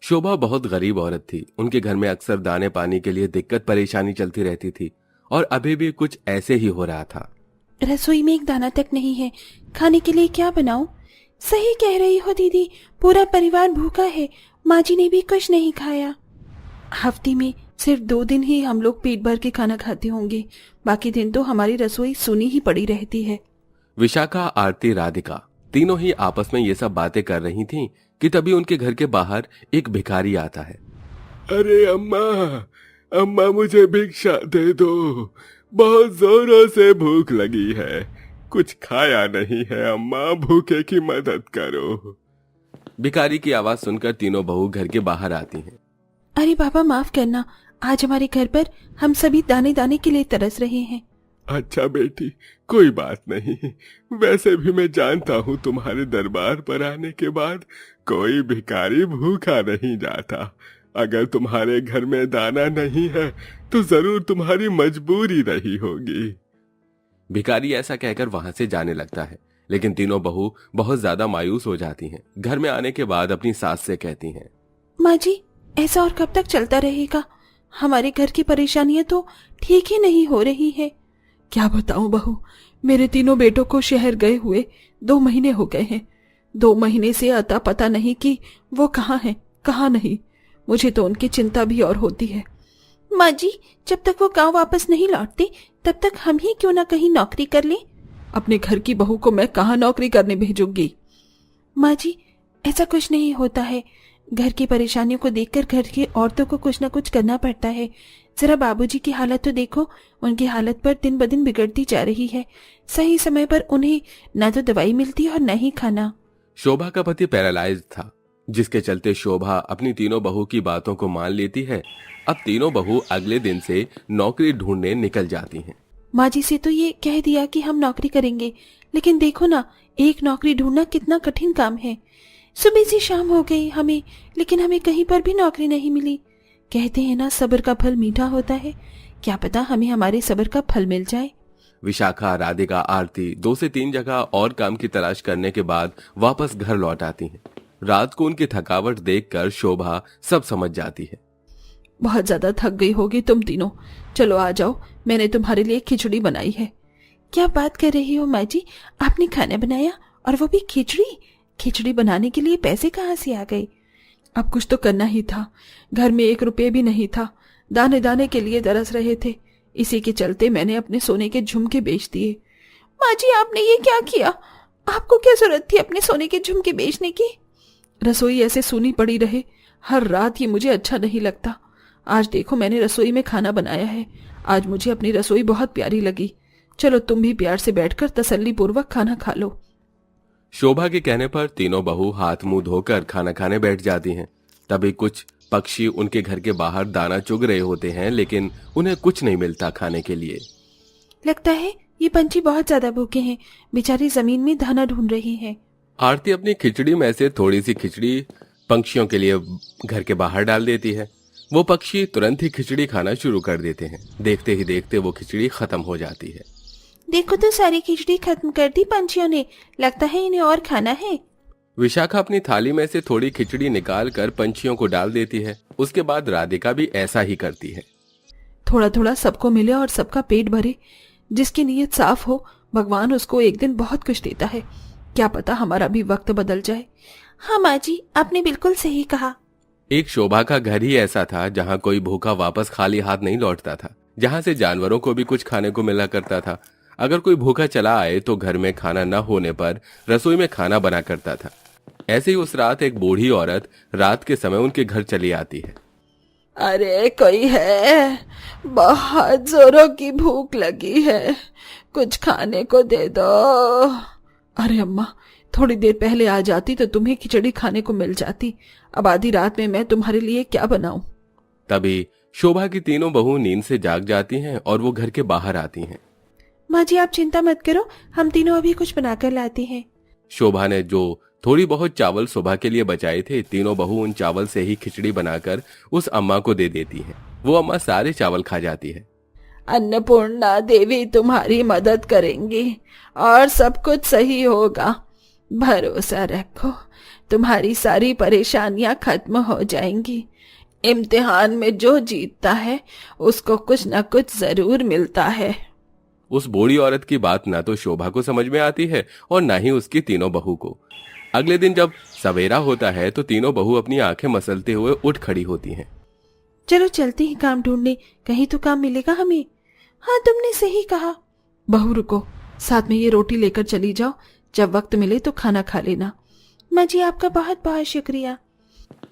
शोभा बहुत गरीब औरत थी। उनके घर में अक्सर दाने पानी के लिए दिक्कत परेशानी चलती रहती थी और अभी भी कुछ ऐसे ही हो रहा था। रसोई में एक दाना तक नहीं है, खाने के लिए क्या बनाऊं? सही कह रही हो दीदी, पूरा परिवार भूखा है। माँ जी ने भी कुछ नहीं खाया। हफ्ते में सिर्फ 2 दिन ही हम लोग पेट भर के खाना खाते होंगे, बाकी दिन तो हमारी रसोई सूनी ही पड़ी रहती है। विशाखा, आरती, राधिका तीनों ही आपस में ये सब बातें कर रही थीं कि तभी उनके घर के बाहर एक भिखारी आता है। अरे अम्मा, अम्मा मुझे भिक्षा दे दो, बहुत जोरों से भूख लगी है, कुछ खाया नहीं है अम्मा, भूखे की मदद करो। भिखारी की आवाज सुनकर तीनों बहू घर के बाहर आती हैं। अरे बाबा माफ करना, आज हमारे घर पर हम सभी दाने दाने के लिए तरस रहे हैं। अच्छा बेटी, कोई बात नहीं, वैसे भी मैं जानता हूँ तुम्हारे दरबार पर आने के बाद कोई भिखारी भूखा नहीं जाता। अगर तुम्हारे घर में दाना नहीं है तो जरूर तुम्हारी मजबूरी रही होगी। भिखारी ऐसा कहकर वहां से जाने लगता है, लेकिन तीनों बहू बहुत ज्यादा मायूस हो जाती हैं। घर में आने के बाद अपनी सास से कहती हैं, माँ जी, ऐसा और कब तक चलता रहेगा? हमारे घर की परेशानियां तो ठीक ही नहीं हो रही है। क्या बताऊं बहू, मेरे तीनों बेटों को शहर गए हुए 2 महीने हो गए हैं। 2 महीने से अता पता नहीं कि वो कहाँ हैं कहाँ नहीं। मुझे तो उनकी चिंता भी और होती है। माँ जी, जब तक वो गांव वापस नहीं लौटते तब तक हम ही क्यों ना कहीं नौकरी कर लें। अपने घर की बहू को मैं कहाँ नौकरी करने भेजूंगी? माँ जी, ऐसा कुछ नहीं होता है। घर की परेशानियों को देखकर घर की औरतों को कुछ न कुछ करना पड़ता है। जरा बाबूजी की हालत तो देखो, उनकी हालत पर दिन ब दिन बिगड़ती जा रही है। सही समय पर उन्हें न तो दवाई मिलती और न ही खाना। शोभा का पति पैरालाइज था, जिसके चलते शोभा अपनी तीनों बहू की बातों को मान लेती है। अब तीनों बहू अगले दिन से नौकरी ढूंढने निकल जाती हैं। माँ जी से तो ये कह दिया कि हम नौकरी करेंगे, लेकिन देखो ना, एक नौकरी ढूंढना कितना कठिन काम है। सुबह से शाम हो गई हमें, लेकिन हमें कहीं पर भी नौकरी नहीं मिली। कहते हैं ना, सब्र का फल मीठा होता है। क्या पता हमें हमारे सब्र का फल मिल जाए। विशाखा, राधिका, आरती 2 से 3 जगह और काम की तलाश करने के बाद वापस घर लौट आती हैं। रात को उनकी थकावट देखकर शोभा सब समझ जाती है। बहुत ज्यादा थक गई होगी तुम तीनों, चलो आ जाओ, मैंने तुम्हारे लिए खिचड़ी बनाई है। क्या बात कर रही हो माँ जी, आपने खाना बनाया और वो भी खिचड़ी? खिचड़ी बनाने के लिए पैसे कहाँ से आ गए? अब कुछ तो करना ही था, घर में 1 रुपये भी नहीं था। दाने दाने के लिए तरस रहे थे, इसी के चलते मैंने अपने सोने के झुमके बेच दिए। माँ जी, आपने ये क्या किया? आपको क्या जरूरत थी अपने सोने के झुमके बेचने की? रसोई ऐसे सूनी पड़ी रहे हर रात, ये मुझे अच्छा नहीं लगता। आज देखो मैंने रसोई में खाना बनाया है। आज मुझे अपनी रसोई बहुत प्यारी लगी। चलो तुम भी प्यार से बैठकर तसल्ली पूर्वक खाना खा लो। शोभा के कहने पर तीनों बहू हाथ मुंह धोकर खाना खाने बैठ जाती हैं। तभी कुछ पक्षी उनके घर के बाहर दाना चुग रहे होते हैं, लेकिन उन्हें कुछ नहीं मिलता खाने के लिए। लगता है ये पंछी बहुत ज्यादा भूखे हैं, बेचारी जमीन में दाना ढूंढ रही हैं। आरती अपनी खिचड़ी में से थोड़ी सी खिचड़ी पंक्षियों के लिए घर के बाहर डाल देती है। वो पक्षी तुरंत ही खिचड़ी खाना शुरू कर देते हैं। देखते ही देखते वो खिचड़ी खत्म हो जाती है। देखो तो, सारी खिचड़ी खत्म कर दी पंछियों ने। लगता है इन्हें और खाना है। विशाखा अपनी थाली में से थोड़ी खिचड़ी निकाल कर पंछियों को डाल देती है। उसके बाद राधिका भी ऐसा ही करती है। थोड़ा थोड़ा सबको मिले और सबका पेट भरे। जिसकी नीयत साफ हो, भगवान उसको एक दिन बहुत कुछ देता है। क्या पता हमारा भी वक्त बदल जाए। हाँ माँ जी, आपने बिल्कुल सही कहा। एक शोभा का घर ही ऐसा था जहाँ कोई भूखा वापस खाली हाथ नहीं लौटता था, जहाँ से जानवरों को भी कुछ खाने को मिला करता था। अगर कोई भूखा चला आए तो घर में खाना न होने पर रसोई में खाना बना करता था। ऐसे ही उस रात एक बूढ़ी औरत रात के समय उनके घर चली आती है। अरे कोई है? बहुत जोरों की भूख लगी है, कुछ खाने को दे दो। अरे अम्मा, थोड़ी देर पहले आ जाती तो तुम्हें खिचड़ी खाने को मिल जाती। अब आधी रात में मैं तुम्हारे लिए क्या बनाऊं? तभी शोभा की तीनों बहू नींद से जाग जाती हैं और वो घर के बाहर आती हैं। माँ जी, आप चिंता मत करो, हम तीनों अभी कुछ बनाकर लाते हैं। शोभा ने जो थोड़ी बहुत चावल सुबह के लिए बचाए थे, तीनों बहू उन चावल से ही खिचड़ी बनाकर उस अम्मा को दे देती हैं। वो अम्मा सारे चावल खा जाती है। अन्नपूर्णा देवी तुम्हारी मदद करेंगी और सब कुछ सही होगा। भरोसा रखो, तुम्हारी सारी परेशानियां खत्म हो जाएंगी। इम्तिहान में जो जीतता है उसको कुछ न कुछ जरूर मिलता है। उस बूढ़ी औरत की बात ना तो शोभा को समझ में आती है और ना ही उसकी तीनों बहू को। अगले दिन जब सवेरा होता है तो तीनों बहू अपनी आंखें मसलते हुए उठ खड़ी होती हैं। चलो चलते हैं काम ढूंढने, कहीं तो काम मिलेगा हमें। हाँ, तुमने सही कहा। बहू रुको, साथ में ये रोटी लेकर चली जाओ, जब वक्त मिले तो खाना खा लेना। माँ जी, आपका बहुत बहुत शुक्रिया।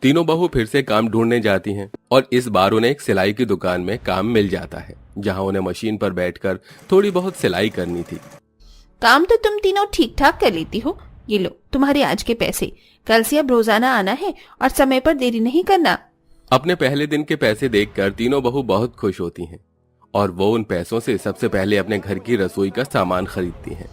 तीनों बहू फिर से काम ढूंढने जाती हैं और इस बार उन्हें एक सिलाई की दुकान में काम मिल जाता है, जहां उन्हें मशीन पर बैठकर थोड़ी बहुत सिलाई करनी थी। काम तो तुम तीनों ठीक ठाक कर लेती हो। ये लो तुम्हारे आज के पैसे। कल से अब रोजाना आना है और समय पर देरी नहीं करना। अपने पहले दिन के पैसे देखकर तीनों बहू बहुत खुश होती हैं और वो उन पैसों से सबसे पहले अपने घर की रसोई का सामान खरीदती हैं।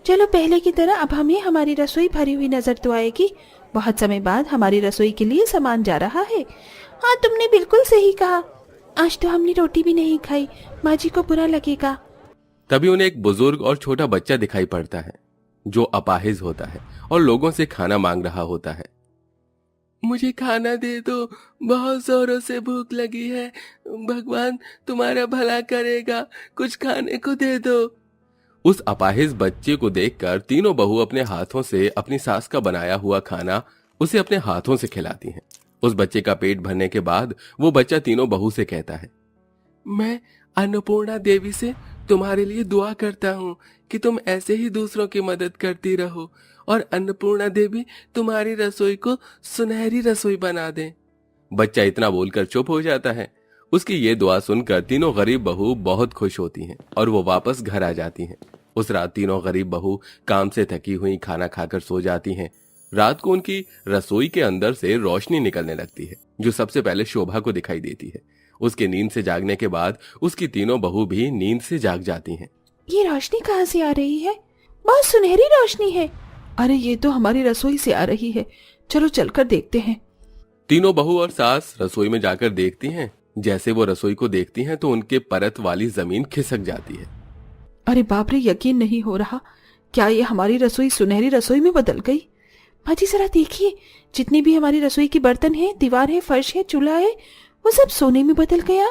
चलो, पहले की तरह अब हमें हमारी रसोई भरी हुई नजर तो आएगी। बहुत समय बाद हमारी रसोई के लिए सामान जा रहा है। हाँ, तुमने बिल्कुल सही कहा। आज तो हमने रोटी भी नहीं खाई, माँ जी को बुरा लगेगा। तभी उन्हें एक बुजुर्ग और छोटा बच्चा दिखाई पड़ता है जो अपाहिज होता है और लोगों से खाना मांग रहा होता है। मुझे खाना दे दो, बहुत जोरों से भूख लगी है। भगवान तुम्हारा भला करेगा, कुछ खाने को दे दो। उस अपाहिज बच्चे को देखकर तीनों बहू अपने हाथों से अपनी सास का बनाया हुआ खाना उसे अपने हाथों से खिलाती हैं। उस बच्चे का पेट भरने के बाद वो बच्चा तीनों बहू से कहता है, मैं अन्नपूर्णा देवी से तुम्हारे लिए दुआ करता हूँ कि तुम ऐसे ही दूसरों की मदद करती रहो और अन्नपूर्णा देवी तुम्हारी रसोई को सुनहरी रसोई बना दे। बच्चा इतना बोलकर चुप हो जाता है। उसकी ये दुआ सुनकर तीनों गरीब बहू बहुत खुश होती हैं और वो वापस घर आ जाती हैं। उस रात तीनों गरीब बहू काम से थकी हुई खाना खाकर सो जाती हैं। रात को उनकी रसोई के अंदर से रोशनी निकलने लगती है, जो सबसे पहले शोभा को दिखाई देती है। उसके नींद से जागने के बाद उसकी तीनों बहू भी नींद से जाग जाती हैं। ये रोशनी कहाँ से आ रही है? बहुत सुनहरी रोशनी है। अरे ये तो हमारी रसोई से आ रही है, चलो चलकर देखते हैं। तीनों बहू और सास रसोई में जाकर देखती हैं। जैसे वो रसोई को देखती हैं तो उनके परत वाली जमीन खिसक जाती है। अरे बाप रे, यकीन नहीं हो रहा, क्या ये हमारी रसोई सुनहरी रसोई में बदल गई? माँ जी जरा देखिए, जितने भी हमारी रसोई के बर्तन हैं, दीवार है, फर्श है, चूल्हा है, वो सब सोने में बदल गया।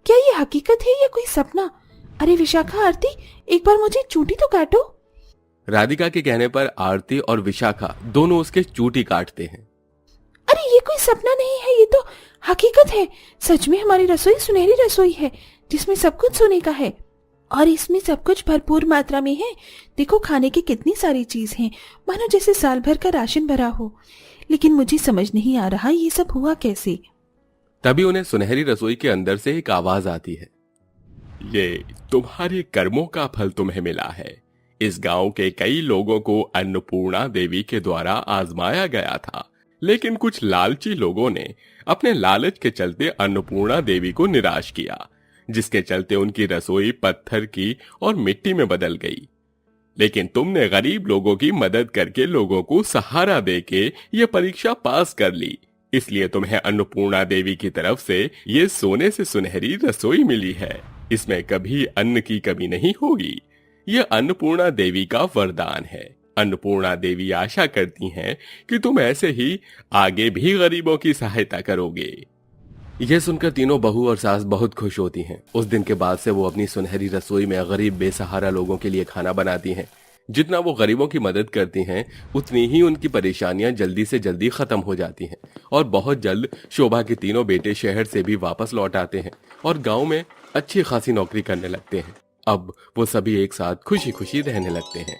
क्या ये हकीकत है या कोई सपना? अरे विशाखा, आरती, एक बार मुझे चूटी तो काटो। राधिका के कहने पर आरती और विशाखा दोनों उसके चूटी काटते हैं। अरे ये कोई सपना नहीं है, ये तो हकीकत है। सच में हमारी रसोई सुनहरी रसोई है जिसमें सब कुछ सोने का है और इसमें सब कुछ भरपूर मात्रा में है। देखो, खाने की कितनी सारी चीज हैं, मानो जैसे साल भर का राशन भरा हो। लेकिन मुझे समझ नहीं आ रहा ये सब हुआ कैसे। तभी उन्हें सुनहरी रसोई के अंदर से एक आवाज आती है, ये तुम्हारे कर्मों का फल तुम्हें मिला है। इस गांव के कई लोगों को अन्नपूर्णा देवी के द्वारा आजमाया गया था, लेकिन कुछ लालची लोगों ने अपने लालच के चलते अन्नपूर्णा देवी को निराश किया, जिसके चलते उनकी रसोई पत्थर की और मिट्टी में बदल गई। लेकिन तुमने गरीब लोगों की मदद करके लोगों को सहारा देके ये परीक्षा पास कर ली, इसलिए तुम्हें अन्नपूर्णा देवी की तरफ से ये सोने से सुनहरी रसोई मिली है। इसमें कभी अन्न की कमी नहीं होगी। ये अन्नपूर्णा देवी का वरदान है। अन्नपूर्णा देवी आशा करती हैं कि तुम ऐसे ही आगे भी गरीबों की सहायता करोगे। यह सुनकर तीनों बहू और सास बहुत खुश होती हैं। उस दिन के बाद से वो अपनी सुनहरी रसोई में गरीब बेसहारा लोगों के लिए खाना बनाती हैं। जितना वो गरीबों की मदद करती हैं, उतनी ही उनकी परेशानियां जल्दी से जल्दी खत्म हो जाती हैं और बहुत जल्द शोभा के तीनों बेटे शहर से भी वापस लौट आते हैं और गांव में अच्छी खासी नौकरी करने लगते हैं। अब वो सभी एक साथ खुशी खुशी रहने लगते हैं।